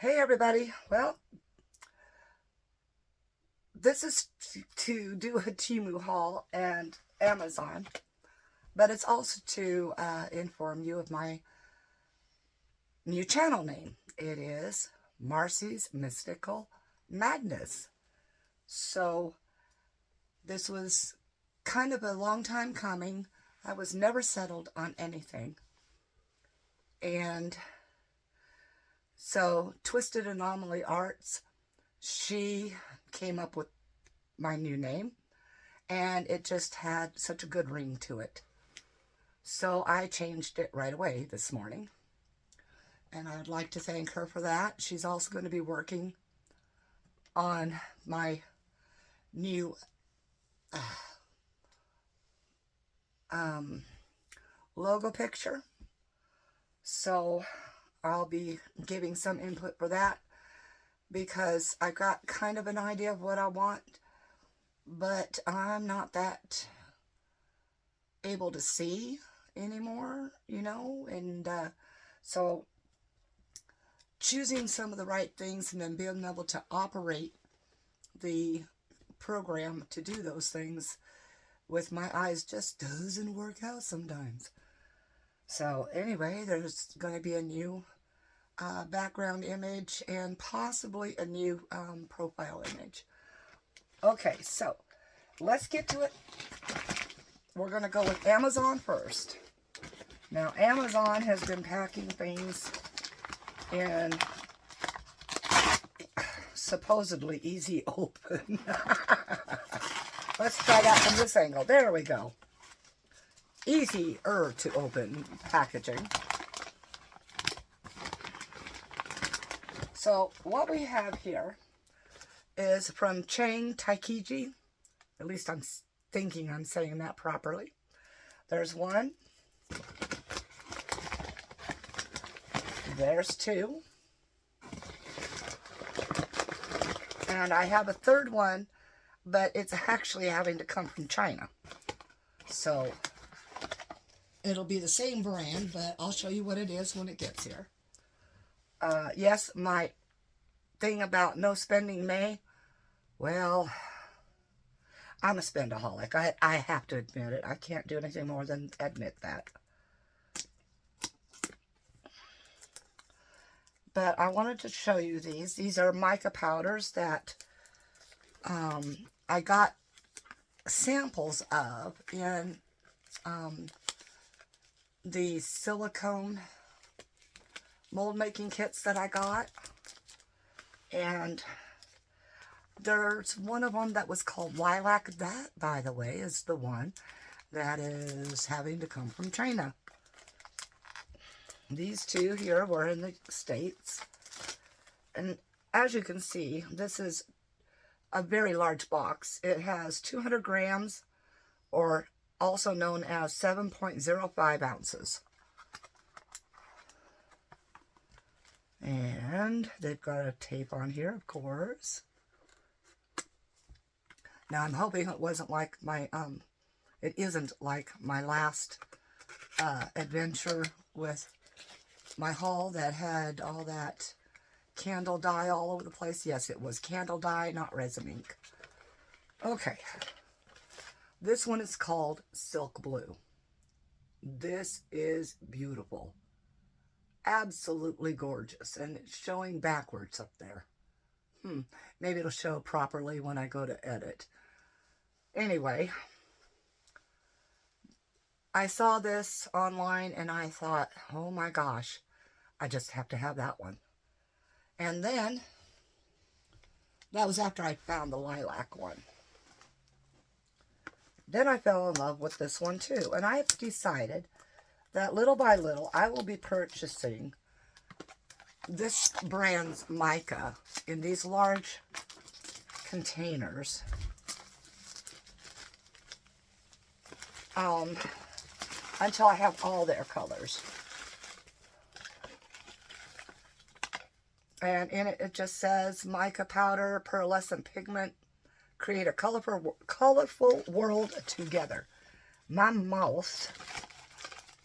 Hey everybody, well, this is to do a Temu haul and Amazon, but it's also to inform you of my new channel name. It is Marcy's Mystical Madness. So this was kind of a long time coming. I was never settled on anything. And so Twisted Anomaly Arts, she came up with my new name, and it just had such a good ring to it. So I changed it right away this morning, and I'd like to thank her for that. She's also going to be working on my new logo picture, so I'll be giving some input for that, because I got kind of an idea of what I want, but I'm not that able to see anymore, and so choosing some of the right things and then being able to operate the program to do those things with my eyes just doesn't work out sometimes. So anyway, there's going to be a new background image and possibly a new profile image. Okay, so let's get to it. We're going to go with Amazon first. Now, Amazon has been packing things in supposedly easy open. Let's try that from this angle. There we go. Easier to open packaging. So what we have here is from Chang Taikiji. At least I'm thinking I'm saying that properly. There's one. There's two. And I have a third one, but it's actually having to come from China. So it'll be the same brand, but I'll show you what it is when it gets here. Yes, my thing about no spending May, well, I'm a spendaholic. I have to admit it. I can't do anything more than admit that. But I wanted to show you these. These are mica powders that I got samples of in the silicone mold making kits that I got. And there's one of them that was called Lilac. That, by the way, is the one that is having to come from China. These two here were in the States. And as you can see, this is a very large box. It has 200 grams, or also known as 7.05 ounces. And they've got a tape on here, of course. Now, I'm hoping it wasn't like my, it isn't like my last adventure with my haul that had all that candle dye all over the place. Yes, it was candle dye, not resin ink. Okay. This one is called Silk Blue. This is beautiful. Absolutely gorgeous. And it's showing backwards up there. Maybe it'll show properly when I go to edit. Anyway, I saw this online and I thought, oh my gosh, I just have to have that one. And then, that was after I found the lilac one. Then I fell in love with this one too. And I've decided that little by little, I will be purchasing this brand's mica in these large containers. Until I have all their colors. And in it, it just says mica powder, pearlescent pigment, create a colorful world together. My mouth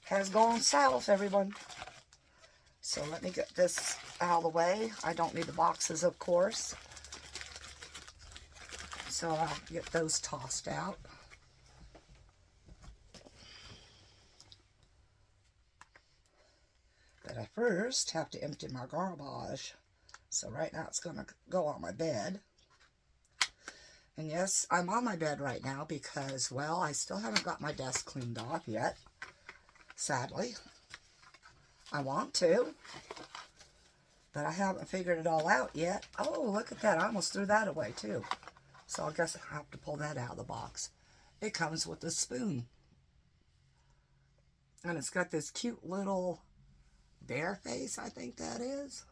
has gone south, everyone. So let me get this out of the way. I don't need the boxes, of course. So I'll get those tossed out. But I first have to empty my garbage. So right now it's going to go on my bed. And yes, I'm on my bed right now because, well, I still haven't got my desk cleaned off yet. Sadly. I want to. But I haven't figured it all out yet. Oh, look at that. I almost threw that away too. So I guess I have to pull that out of the box. It comes with a spoon. And it's got this cute little bear face, I think that is.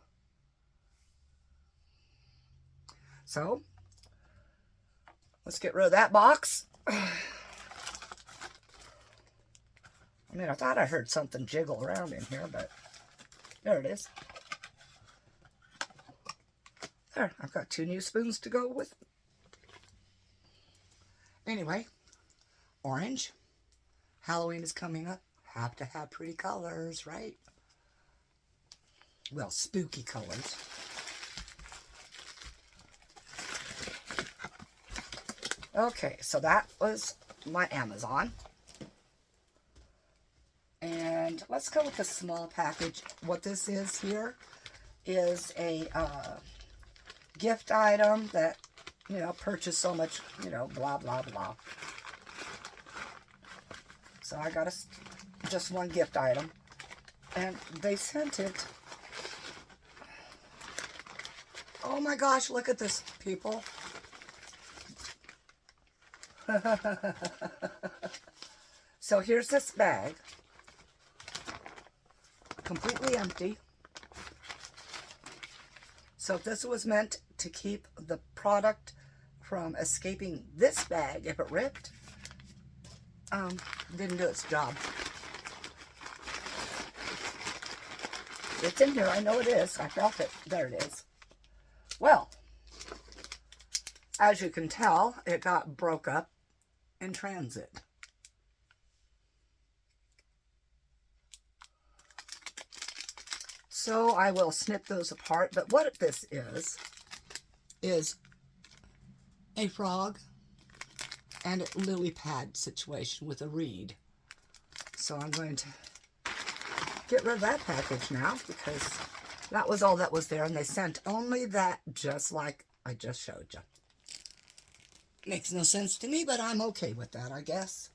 So, let's get rid of that box. I mean, I thought I heard something jiggle around in here, but there it is. There, I've got 2 new spoons to go with. Anyway, orange. Halloween is coming up. Have to have pretty colors, right? Well, spooky colors. Okay, so that was my Amazon. And let's go with the small package. What this is here is a gift item that, you know, purchased so much, you know, blah, blah, blah. So I got just one gift item. And they sent it. Oh my gosh, look at this, people. So here's this bag. Completely empty. So if this was meant to keep the product from escaping this bag if it ripped, didn't do its job. It's in here. I know it is. I felt it. There it is. Well, as you can tell, it got broke up in transit. So I will snip those apart. But what this is a frog and a lily pad situation with a reed. So I'm going to get rid of that package now because that was all that was there. And they sent only that, just like I just showed you. Makes no sense to me, but I'm okay with that, I guess.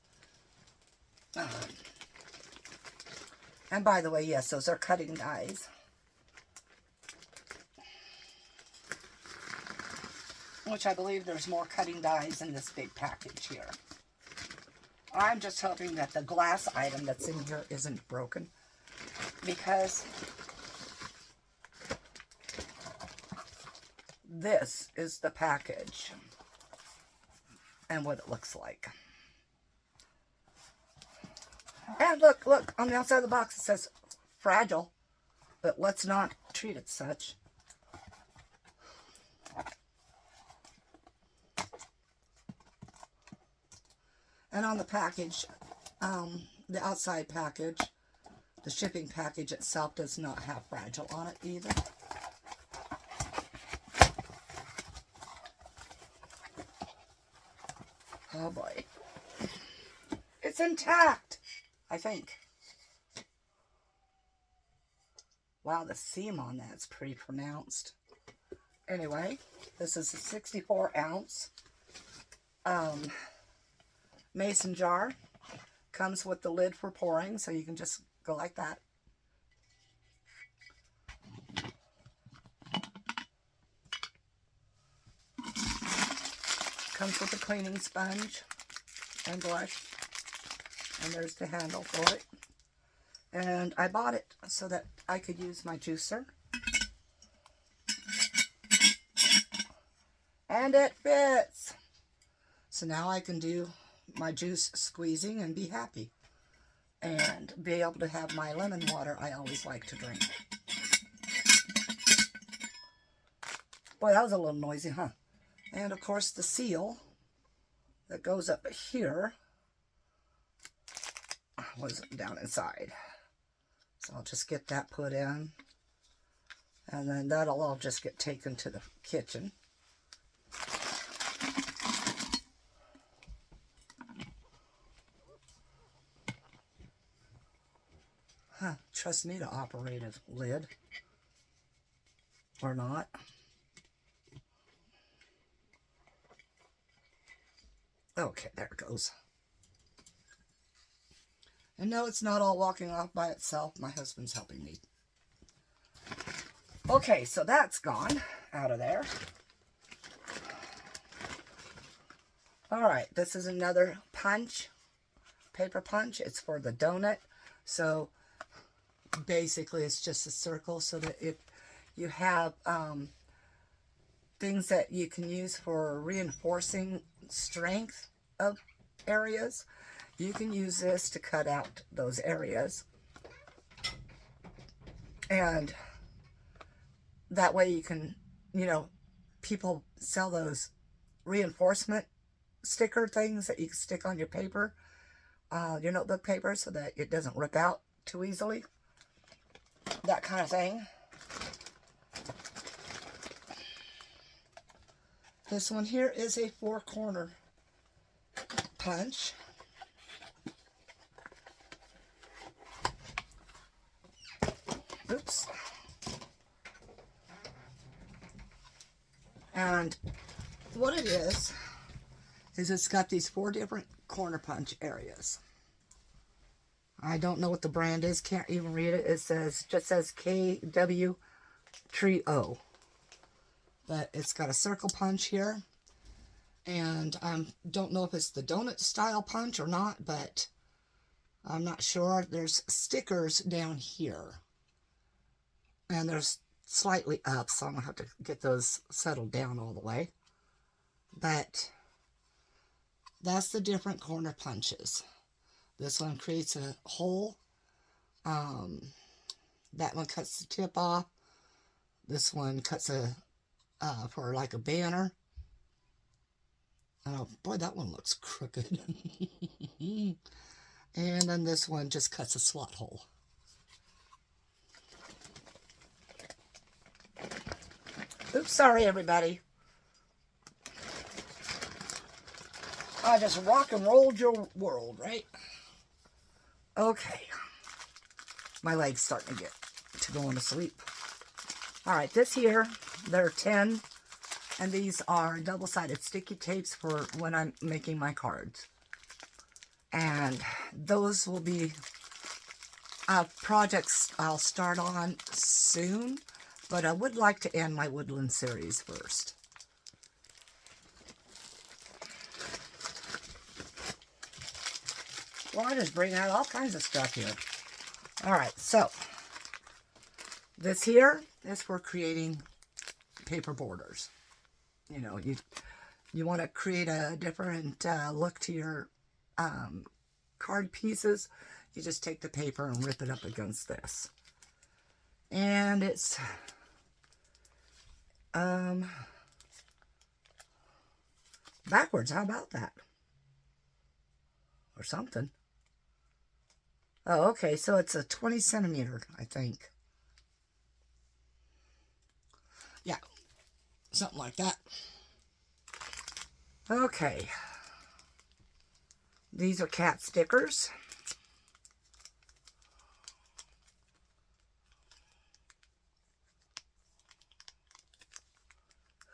And by the way, yes, those are cutting dies. Which I believe there's more cutting dies in this big package here. I'm just hoping that the glass item that's in here isn't broken. Because this is the package. And what it looks like. And look, on the outside of the box it says fragile. But let's not treat it such. And on the package, the outside package, the shipping package itself does not have fragile on it either. Oh boy. It's intact, I think. Wow, the seam on that's pretty pronounced. Anyway, this is a 64 ounce mason jar. Comes with the lid for pouring, so you can just go like that. Comes with a cleaning sponge and brush. And there's the handle for it. And I bought it so that I could use my juicer. And it fits. So now I can do my juice squeezing and be happy. And be able to have my lemon water I always like to drink. Boy, that was a little noisy, huh? And of course the seal that goes up here was down inside. So I'll just get that put in. And then that'll all just get taken to the kitchen. Huh, trust me to operate a lid. Or not. Okay, there it goes. And no, it's not all walking off by itself. My husband's helping me. Okay, so that's gone out of there. All right, this is another punch, paper punch. It's for the donut. So basically it's just a circle so that if you have things that you can use for reinforcing strength of areas, you can use this to cut out those areas. And that way you can, you know, people sell those reinforcement sticker things that you can stick on your paper, your notebook paper, so that it doesn't rip out too easily. That kind of thing. This one here is a 4-corner punch. Oops. And what it is it's got these 4 different corner punch areas. I don't know what the brand is, can't even read it. It says, just says KW Trio. But it's got a circle punch here. And I don't know if it's the donut style punch or not, but I'm not sure. There's stickers down here. And there's slightly up, so I'm going to have to get those settled down all the way. But that's the different corner punches. This one creates a hole. That one cuts the tip off. This one cuts for like a banner. Oh boy, that one looks crooked. And then this one just cuts a slot hole. Oops, sorry everybody. I just rock and rolled your world, right? Okay. My leg's starting to get to going to sleep. Alright, this here, there are 10. And these are double-sided sticky tapes for when I'm making my cards. And those will be projects I'll start on soon. But I would like to end my woodland series first. Well, I just bring out all kinds of stuff here. Alright, so this here is for creating paper borders. You know, you want to create a different look to your card pieces. You just take the paper and rip it up against this. And it's backwards. How about that? Or something. Oh, okay. So it's a 20 centimeter, I think. Yeah. Something like that. Okay. These are cat stickers.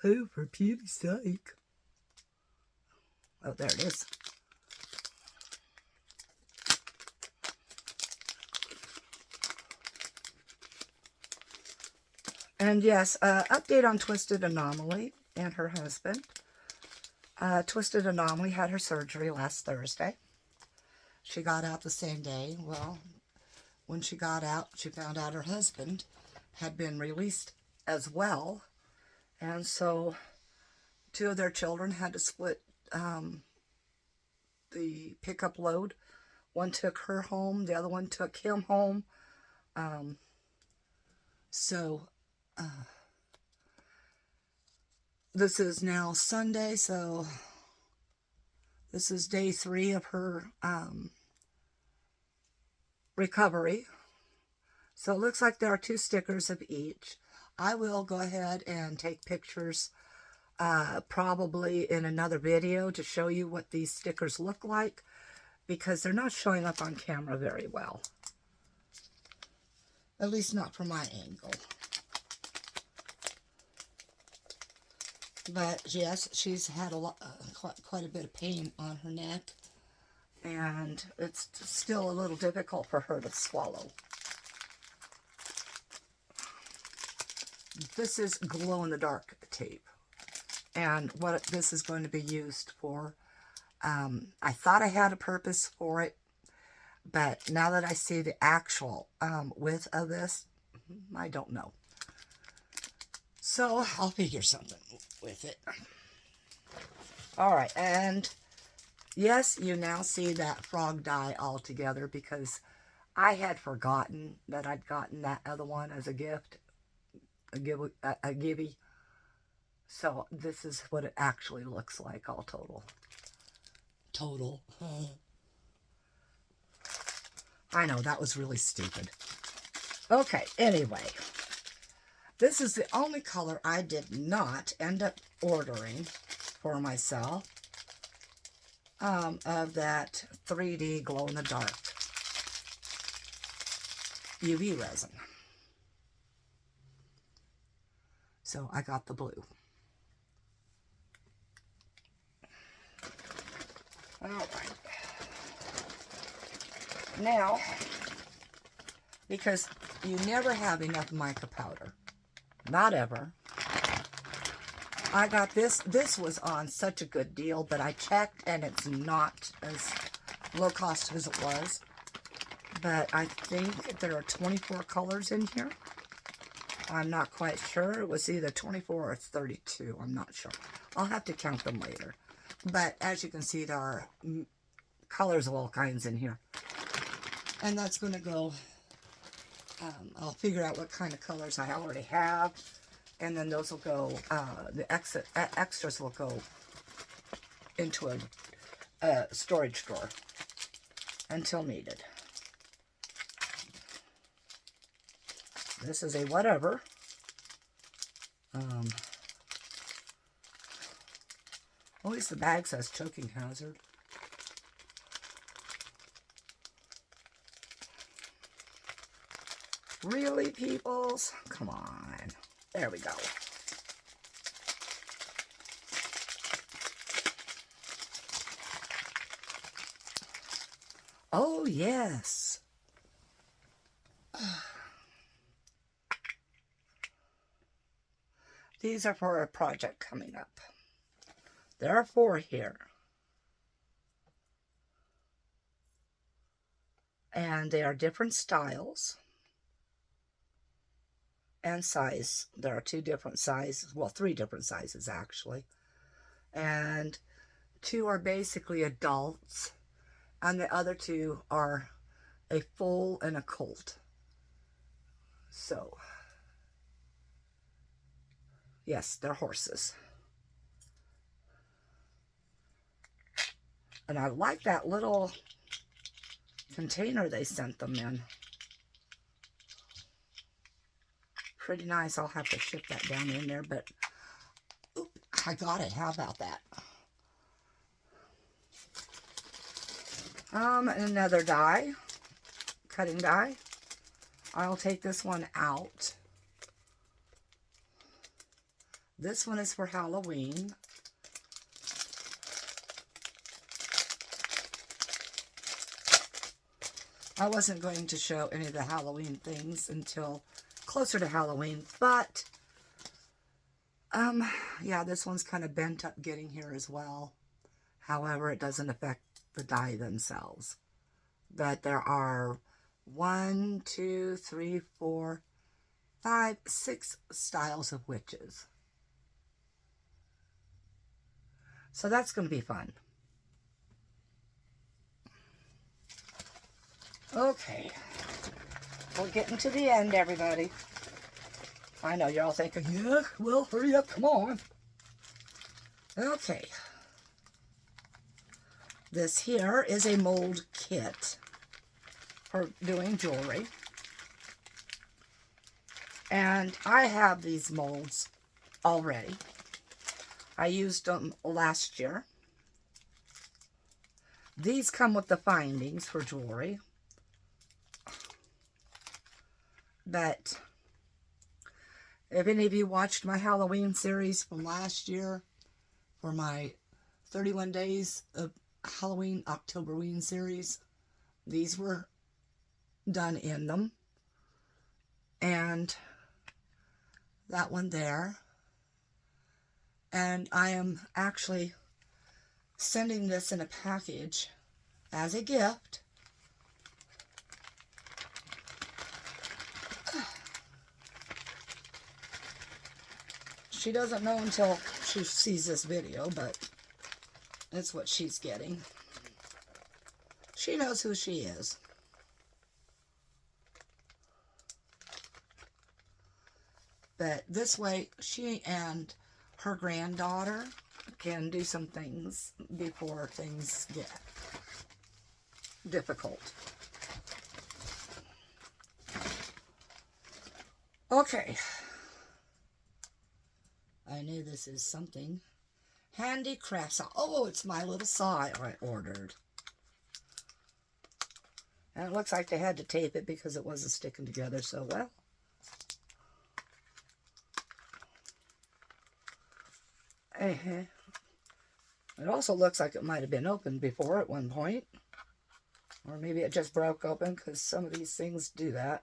Oh, for Pete's sake. Oh, there it is. And yes, update on Twisted Anomaly and her husband. Twisted Anomaly had her surgery last Thursday. She got out the same day. Well, when she got out, she found out her husband had been released as well. And so 2 of their children had to split the pickup load. One took her home, the other one took him home. This is now Sunday, so this is day 3 of her recovery. So it looks like there are 2 stickers of each. I will go ahead and take pictures probably in another video to show you what these stickers look like, because they're not showing up on camera very well. At least not from my angle. But yes, she's had a lot, quite a bit of pain on her neck, and it's still a little difficult for her to swallow. This is glow-in-the-dark tape, and what this is going to be used for, I thought I had a purpose for it, but now that I see the actual width of this, I don't know. So I'll figure something with it. Alright, and yes, you now see that frog die all together, because I had forgotten that I'd gotten that other one as a gift, a givey. So this is what it actually looks like all total. I know, that was really stupid. Okay, anyway. This is the only color I did not end up ordering for myself of that 3D glow-in-the-dark UV resin. So I got the blue. Alright. Now, because you never have enough mica powder. Not ever. I got this. This was on such a good deal, but I checked and it's not as low cost as it was. But I think there are 24 colors in here. I'm not quite sure. It was either 24 or 32. I'm not sure. I'll have to count them later. But as you can see, there are colors of all kinds in here. And that's going to go... I'll figure out what kind of colors I already have, and then those will go, the extras will go into a storage drawer until needed. This is a whatever. At least the bag says choking hazard. Really, peoples? Come on. There we go. Oh, yes. These are for a project coming up. There are 4 here. And they are different styles. And size. There are 2 different sizes, well, 3 different sizes actually, and 2 are basically adults, and the other 2 are a foal and a colt. So yes, they're horses, and I like that little container they sent them in. Pretty nice. I'll have to ship that down in there, but oop, I got it. How about that? Another die, cutting die. I'll take this one out. This one is for Halloween. I wasn't going to show any of the Halloween things until closer to Halloween, but yeah, this one's kind of bent up getting here as well. However, it doesn't affect the die themselves. But there are 1, 2, 3, 4, 5, 6 styles of witches. So that's going to be fun. Okay. We're getting to the end, everybody. I know you're all thinking, yeah, well, hurry up, come on. Okay. This here is a mold kit for doing jewelry. And I have these molds already. I used them last year. These come with the findings for jewelry. But if any of you watched my Halloween series from last year, for my 31 days of Halloween Octoberween series, these were done in them. And that one there. And I am actually sending this in a package as a gift. She doesn't know until she sees this video, but it's what she's getting. She knows who she is. But this way, she and her granddaughter can do some things before things get difficult. Okay. I knew this is something. Handicraft saw. Oh, it's my little saw I ordered. And it looks like they had to tape it because it wasn't sticking together so well. It also looks like it might have been opened before at one point. Or maybe it just broke open, because some of these things do that.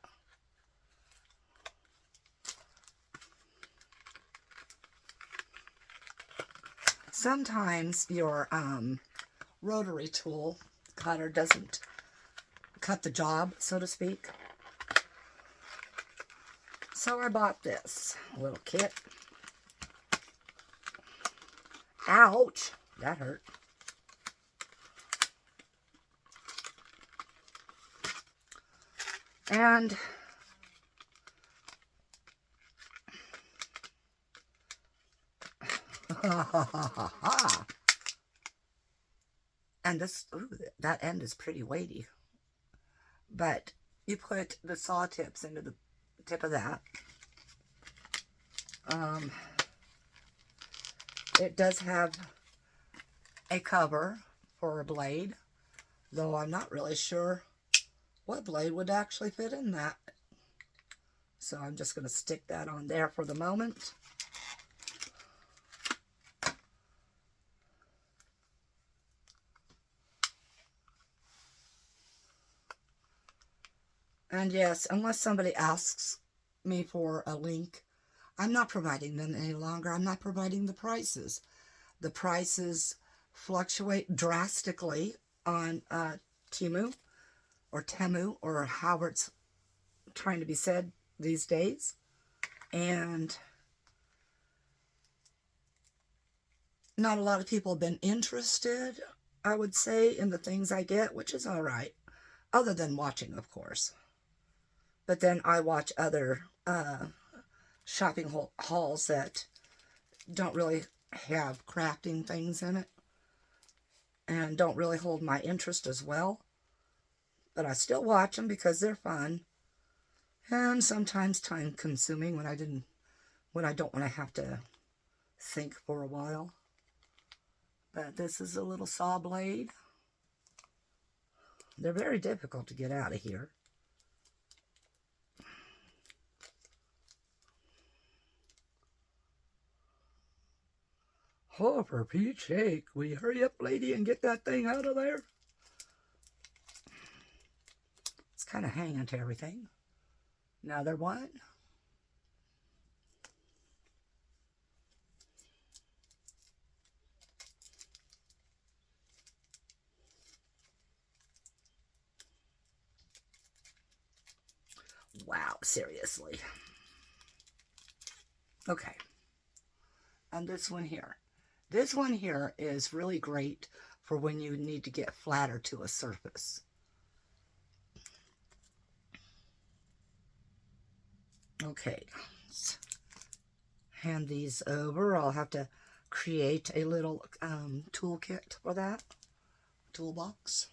Sometimes your rotary tool cutter doesn't cut the job, so to speak. So I bought this little kit. Ouch! That hurt. And and this, ooh, that end is pretty weighty. But you put the saw tips into the tip of that. It does have a cover for a blade, though I'm not really sure what blade would actually fit in that. So I'm just going to stick that on there for the moment. And yes, unless somebody asks me for a link, I'm not providing them any longer. I'm not providing the prices. The prices fluctuate drastically on Temu, or however it's trying to be said these days. And not a lot of people have been interested, I would say, in the things I get, which is all right, other than watching, of course. But then I watch other shopping hauls that don't really have crafting things in it and don't really hold my interest as well. But I still watch them because they're fun and sometimes time consuming when I don't want to have to think for a while. But this is a little saw blade. They're very difficult to get out of here. Oh, for Pete's sake, will you hurry up, lady, and get that thing out of there? It's kind of hanging to everything. Another one. Wow, seriously. Okay. And this one here. This one here is really great for when you need to get flatter to a surface. Okay, let's hand these over. I'll have to create a little toolkit for that, toolbox.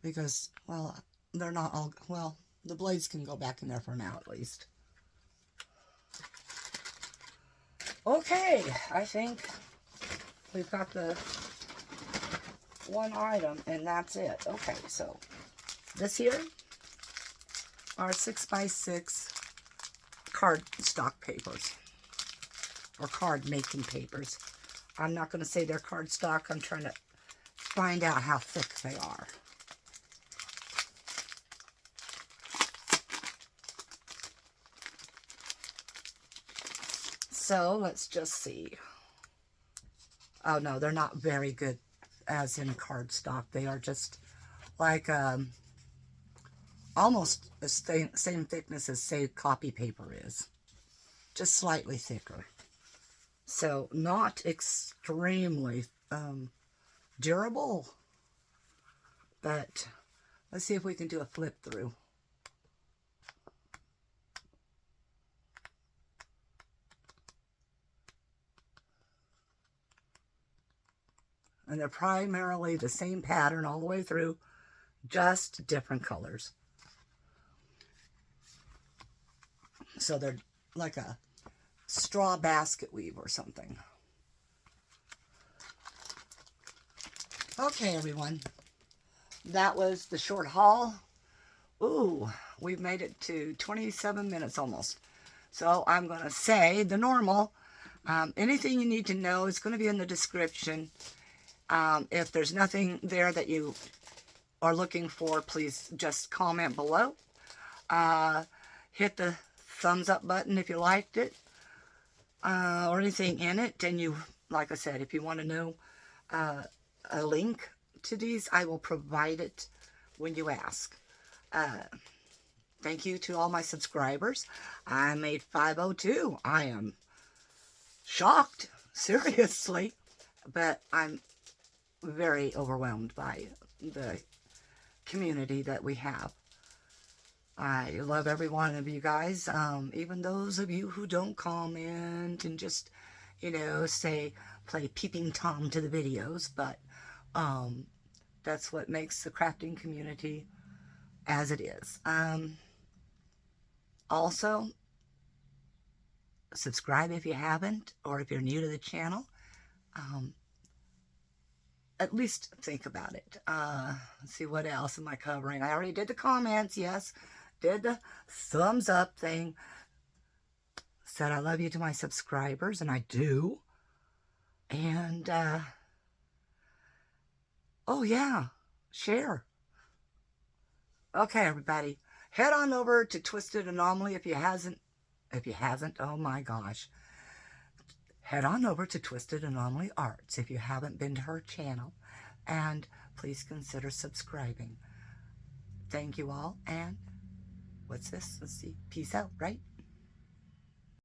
because, well, they're not all, well, the blades can go back in there for now at least. Okay, I think we've got the one item, and that's it. Okay, so this here are 6x6 cardstock papers, or card making papers. I'm not going to say they're cardstock. I'm trying to find out how thick they are. So let's just see. Oh no, they're not very good as in cardstock. They are just like almost the same thickness as, say, copy paper is. Just slightly thicker. So not extremely durable. But let's see if we can do a flip through. And they're primarily the same pattern all the way through, just different colors. So they're like a straw basket weave or something. Okay, everyone. That was the short haul. Ooh, we've made it to 27 minutes almost. So I'm going to say the normal. Anything you need to know is going to be in the description. If there's nothing there that you are looking for, please just comment below. Hit the thumbs up button if you liked it, or anything in it. And you, like I said, if you want to know a link to these, I will provide it when you ask. Thank you to all my subscribers. I made 502. I am shocked, seriously, but I'm very overwhelmed by the community that we have. I love every one of you guys, even those of you who don't comment and just, you know, play peeping Tom to the videos, but that's what makes the crafting community as it is. Also, subscribe if you haven't, or if you're new to the channel. At least think about it. Let's see, what else am I covering? I already did the comments, yes. Did the thumbs up thing. Said I love you to my subscribers, and I do. And, oh yeah, share. Okay, everybody. Head on over to Twisted Anomaly if you hasn't, oh my gosh. Head on over to Twisted Anomaly Arts if you haven't been to her channel, and please consider subscribing. Thank you all, and what's this? Let's see. Peace out, right?